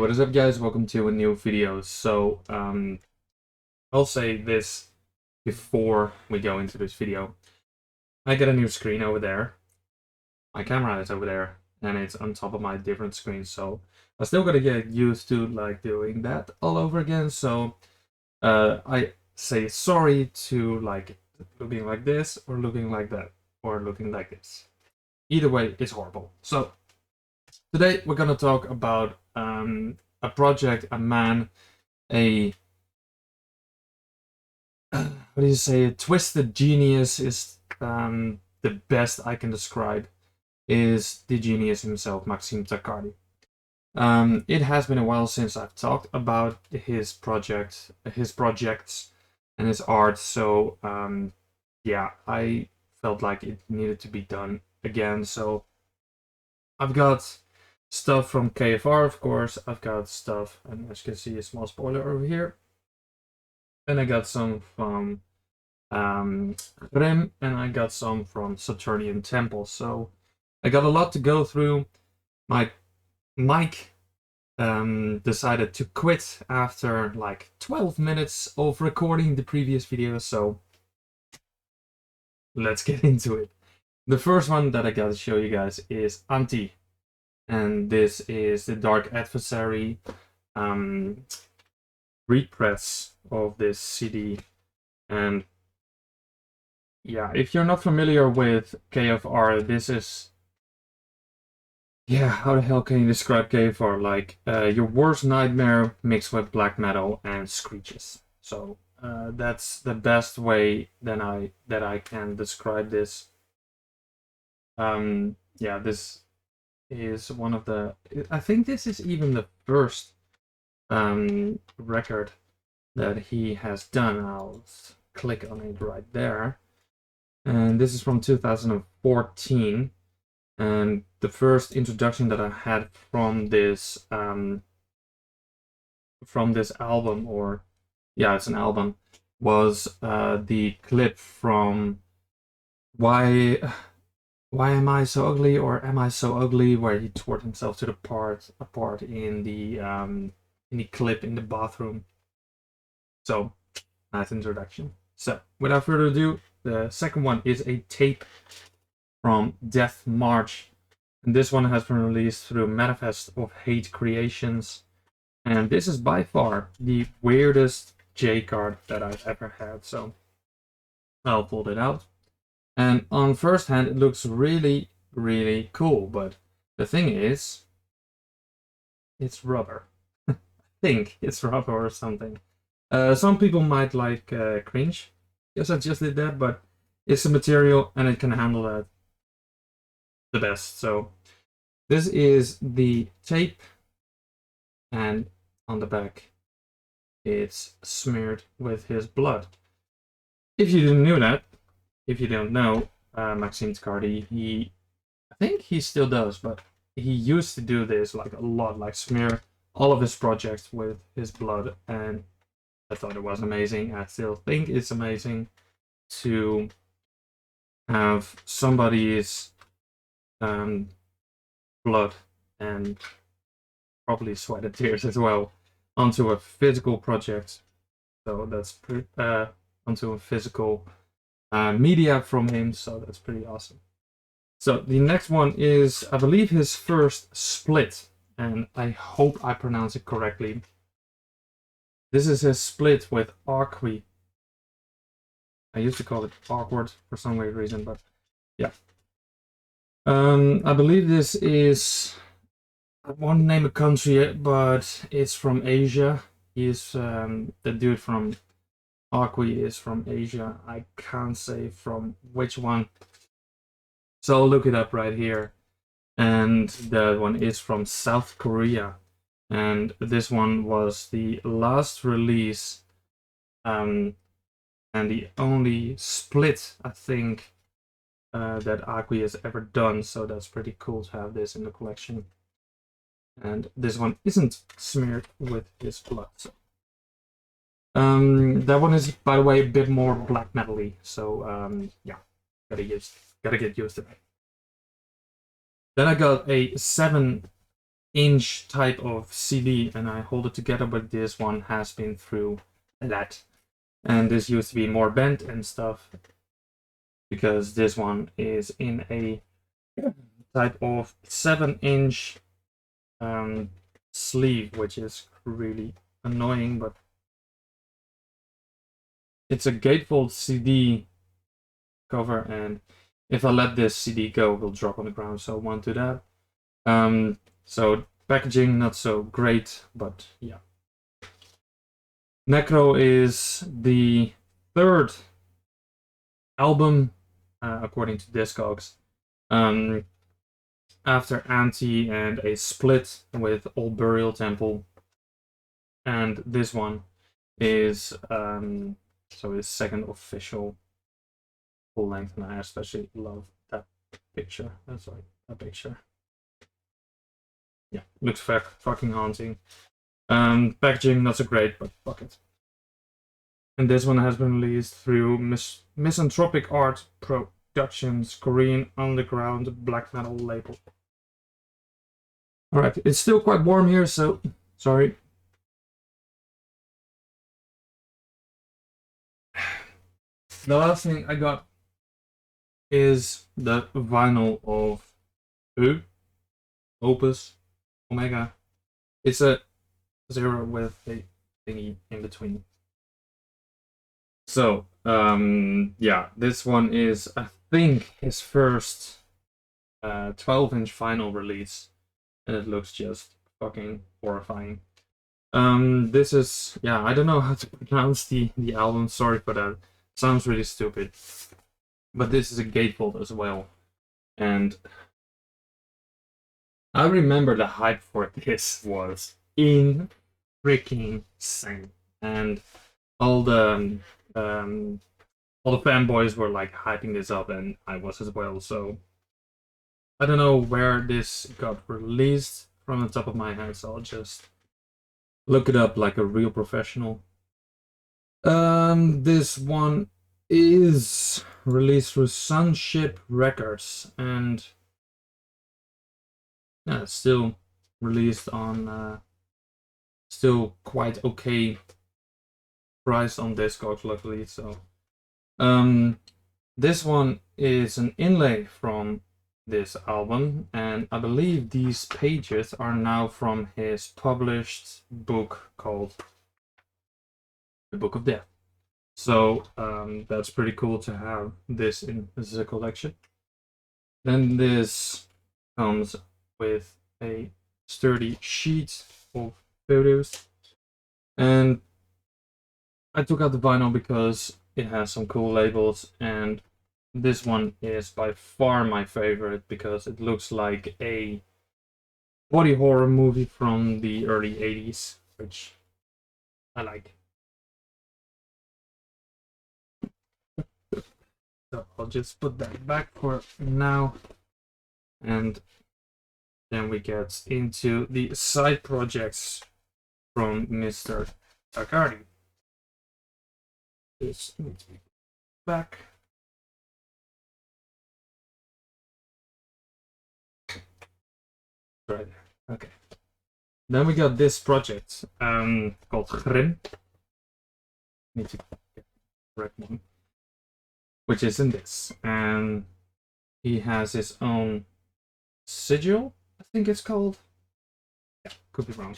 what is up guys, welcome to a new video. So I'll say this before we go into this video. I got a new screen over there, my camera is over there, and it's on top of my different screen, so I still gotta get used to like doing that all over again. So I say sorry to like looking like this or looking like that or looking like this. Either way, it's horrible. So today we're gonna talk about a project, a man, a what do you say? A twisted genius is the best I can describe. Is the genius himself, Maxime Taccardi. It has been a while since I've talked about his projects, and his art. So yeah, I felt like it needed to be done again. So I've got stuff from KFR, of course. I've got stuff, and as you can see, a small spoiler over here. And I got some from Rem, and I got some from Saturnian Temple. So I got a lot to go through. My mic decided to quit after like 12 minutes of recording the previous video, so let's get into it. The first one that I gotta show you guys is Anti. And this is the Dark Adversary repress of this CD. And yeah, if you're not familiar with KFR, this is... yeah, how the hell can you describe KFR? Like your worst nightmare mixed with black metal and screeches. So that's the best way that I can describe this. Yeah, this is one of the... I think this is even the first record that he has done. I'll click on it right there. And this is from 2014. And the first introduction that I had from this album, or yeah, it's an album, was the clip from Why Am I So Ugly, or Am I So Ugly, where he tore himself to the apart in the clip in the bathroom. So nice introduction. So without further ado, the second one is a tape from Death March, and this one has been released through Manifest of Hate Creations, and this is by far the weirdest J card that I've ever had. So I'll pull it out, and on first hand it looks really cool, but the thing is, it's rubber. I think it's rubber or something. Some people might like cringe. Yes, I just did that, but it's a material and it can handle that the best. So this is the tape, and on the back it's smeared with his blood. If you didn't know that, if you don't know, Maxime Taccardi, I think he still does, but he used to do this like a lot, like smear all of his projects with his blood, and I thought it was amazing. I still think it's amazing to have somebody's blood and probably sweated tears as well onto a physical project. So that's onto a physical media from him. So that's pretty awesome. So the next one is, I believe, his first split, and I hope I pronounce it correctly. This is his split with Arqui. I used to call it awkward for some weird reason, but yeah. I believe this is, I won't name a country, but it's from Asia. He's the dude from Arqui is from Asia. I can't say from which one, so I'll look it up right here. And that one is from South Korea, and this one was the last release and the only split, I think, that Arqui has ever done. So that's pretty cool to have this in the collection. And this one isn't smeared with his blood. So that one is, by the way, a bit more black metal-y. So yeah, gotta get used to that. Then I got a 7 inch type of CD, and I hold it together, but this one has been through that. And this used to be more bent and stuff, because this one is in a type of 7-inch sleeve, which is really annoying, but it's a gatefold CD cover, and if I let this CD go, it will drop on the ground, so I won't do that. So packaging not so great, but yeah. Necro is the third album, according to Discogs, after Anti and a split with Old Burial Temple, and this one is so his second official full length, and I especially love that picture. That's like that picture. Yeah, looks fucking haunting. Packaging not so great, but fuck it. And this one has been released through Misanthropic Art Productions, Korean underground black metal label. Alright, it's still quite warm here, so sorry. The last thing I got is the vinyl of Opus Omega. It's a 0 with a thingy in between. So, yeah, this one is, I think, his first 12-inch vinyl release, and it looks just fucking horrifying. This is, yeah, I don't know how to pronounce the album, sorry for that. It sounds really stupid. But this is a gatefold as well. And I remember the hype for this was in freaking insane. And all the fanboys were like hyping this up, and I was as well. So I don't know where this got released from the top of my head, so I'll just look it up like a real professional. This one is released through Sunship Records, and yeah, it's still released on still quite okay price on Discogs, luckily. So this one is an inlay from this album, and I believe these pages are now from his published book called The Book of Death. So that's pretty cool to have this in the collection. Then this comes with a sturdy sheet of photos, and I took out the vinyl because it has some cool labels, and this one is by far my favorite because it looks like a body horror movie from the early 80s, which I like. So I'll just put that back for now, and then we get into the side projects from Mr. Taccardi. This needs to be back. Right there. Okay. Then we got this project called Grim. Need to get the correct one. Which is in this. And he has his own sigil, I think it's called. Yeah, could be wrong.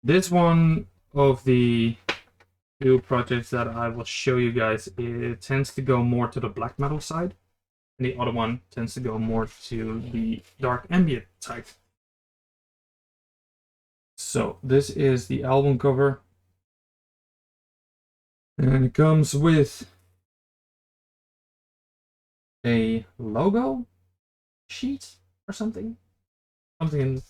This one of the two projects that I will show you guys, it tends to go more to the black metal side, and the other one tends to go more to the dark ambient type. So this is the album cover, and it comes with a logo sheet or something in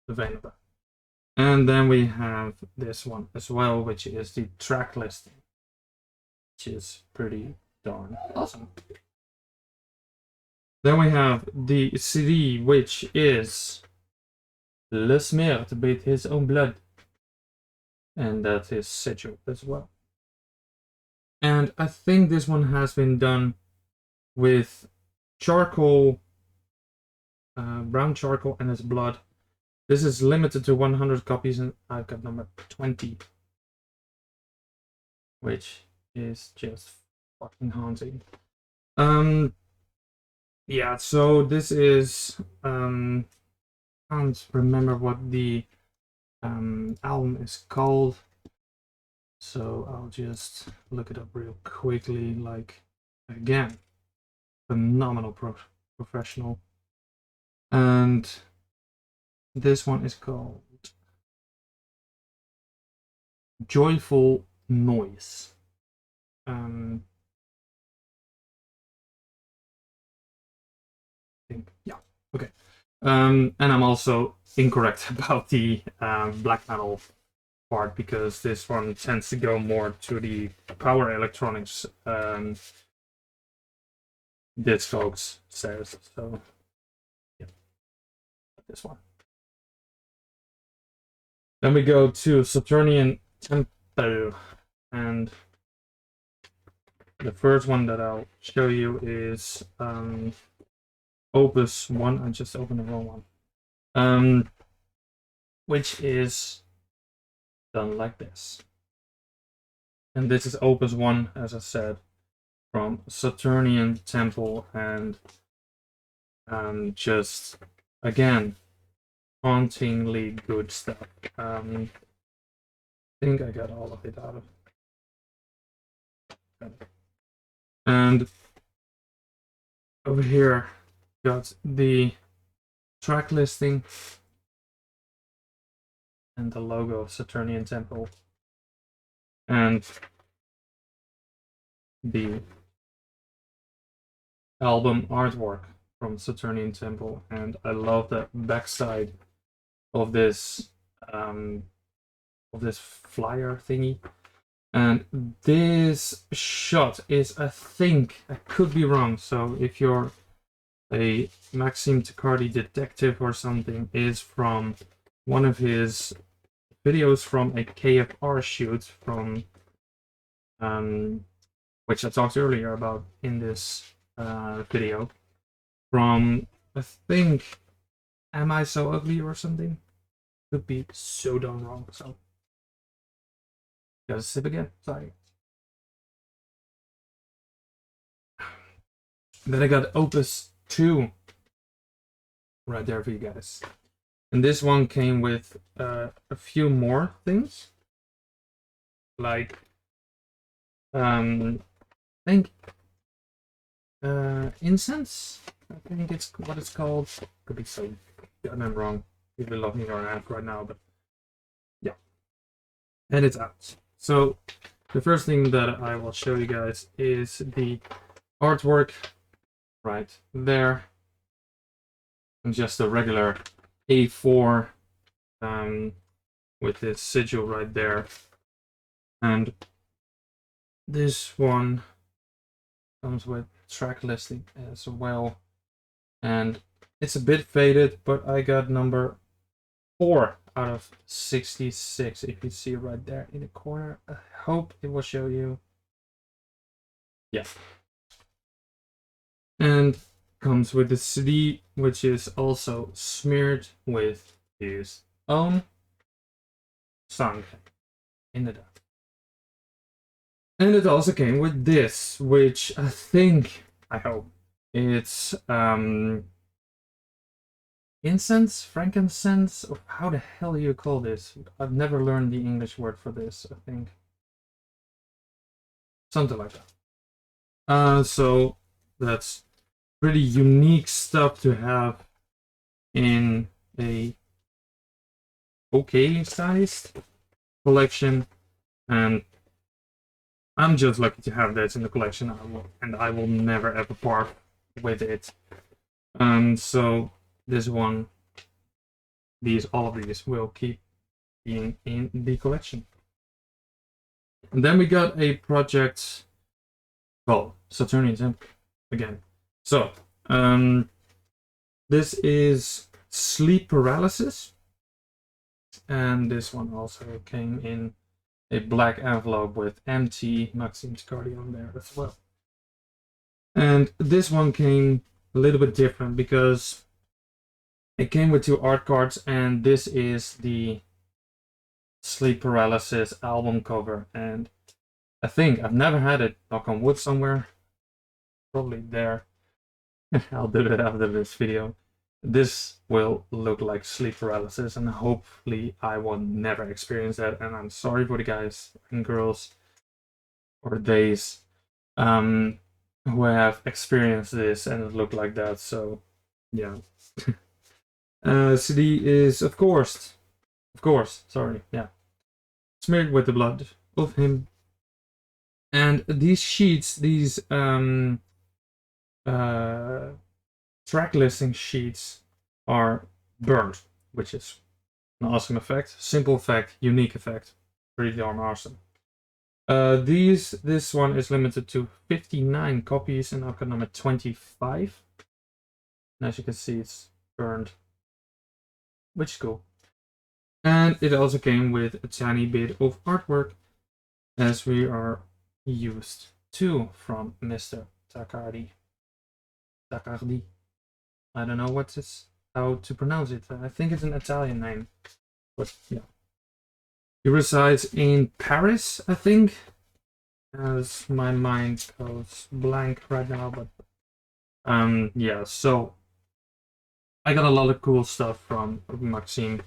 the vein of that. And then we have this one as well, which is the track listing, which is pretty darn awesome. Then we have the CD, which is Le Smert with his own blood, and that is sigil as well. And I think this one has been done with charcoal brown charcoal and his blood. This is limited to 100 copies, and I've got number 20, which is just fucking haunting. Yeah, so this is can't remember what the album is called, so I'll just look it up real quickly. Like, again, phenomenal professional, and this one is called Joyful Noise. Yeah, okay. And I'm also incorrect about the black metal part, because this one tends to go more to the power electronics. This folks says so. Yeah, this one. Then we go to Saturnian Tempo, and the first one that I'll show you is Opus 1. I just opened the wrong one. Which is done like this. And this is Opus 1, as I said, from Saturnian Temple, and just, again, hauntingly good stuff. I think I got all of it out of it. And over here, got the track listing and the logo of Saturnian Temple, and the album artwork from Saturnian Temple. And I love the backside of this flyer thingy. And this shot is, I think, I could be wrong, so if you're a Maxime Taccardi detective or something, is from one of his videos from a KFR shoot from which I talked earlier about in this video, from, I think, Am I So Ugly or something? Could be so darn wrong, so gotta sip again, sorry. Then I got Opus 2 right there for you guys. And this one came with a few more things, like I think incense. I think it's what it's called. Could be so goddamn wrong. People love me or an app right now, but yeah. And it's out. So the first thing that I will show you guys is the artwork right there, and just a regular A4 with this sigil right there. And this one comes with track listing as well, and it's a bit faded, but I got number 4 out of 66, if you see right there in the corner. I hope it will show you. Yeah. And comes with the CD, which is also smeared with his own song in the dark. And it also came with this, which I think, I hope, it's incense, frankincense, or how the hell do you call this? I've never learned the English word for this, I think. Something like that. So that's pretty unique stuff to have in a okay sized collection, and I'm just lucky to have this in the collection. I will never ever part with it. So this one, all of these will keep being in the collection. And then we got a project called Saturnian Temple again. So this is Sleep Paralysis, and this one also came in a black envelope with MT Maxime Taccardi on there as well. And this one came a little bit different, because It came with 2 art cards, and this is the Sleep Paralysis album cover. And I think I've never had it, knock on wood, somewhere. Probably there. I'll do that after this video. This will look like sleep paralysis, and hopefully I will never experience that. And I'm sorry for the guys and girls or days who have experienced this and it looked like that. So yeah. CD is of course, sorry, yeah, smeared with the blood of him. And these sheets, these track listing sheets are burned, which is an awesome effect. Simple effect, unique effect. Pretty darn awesome. This one is limited to 59 copies and I've got number 25. And as you can see, it's burned, which is cool. And it also came with a tiny bit of artwork, as we are used to from Mr. Taccardi. Taccardi. I don't know how to pronounce it. I think it's an Italian name, but yeah. He resides in Paris, I think, as my mind goes blank right now, but yeah, so I got a lot of cool stuff from Maxime.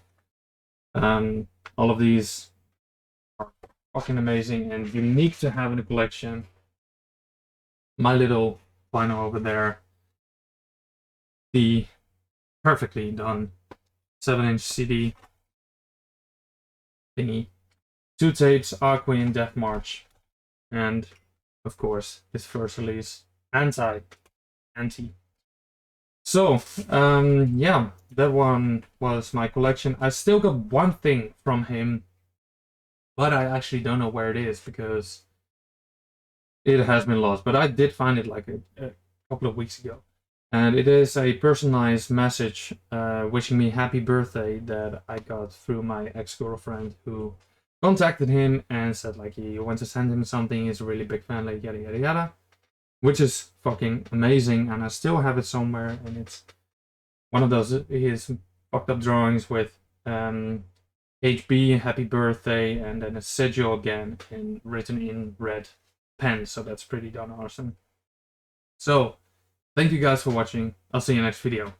All of these are fucking amazing and unique to have in the collection. My little vinyl over there, the perfectly done 7-inch CD thingy, 2 tapes, Queen, Death March, and of course his first release, Anti. So yeah, that one was my collection. I still got one thing from him, but I actually don't know where it is because it has been lost. But I did find it like a couple of weeks ago. And it is a personalized message wishing me happy birthday that I got through my ex-girlfriend, who contacted him and said like he wants to send him something, he's a really big fan, like yada yada yada. Which is fucking amazing, and I still have it somewhere, and it's one of those his fucked up drawings with HB, happy birthday, and then a schedule again written in red pen, so that's pretty darn awesome. So, thank you guys for watching. I'll see you next video.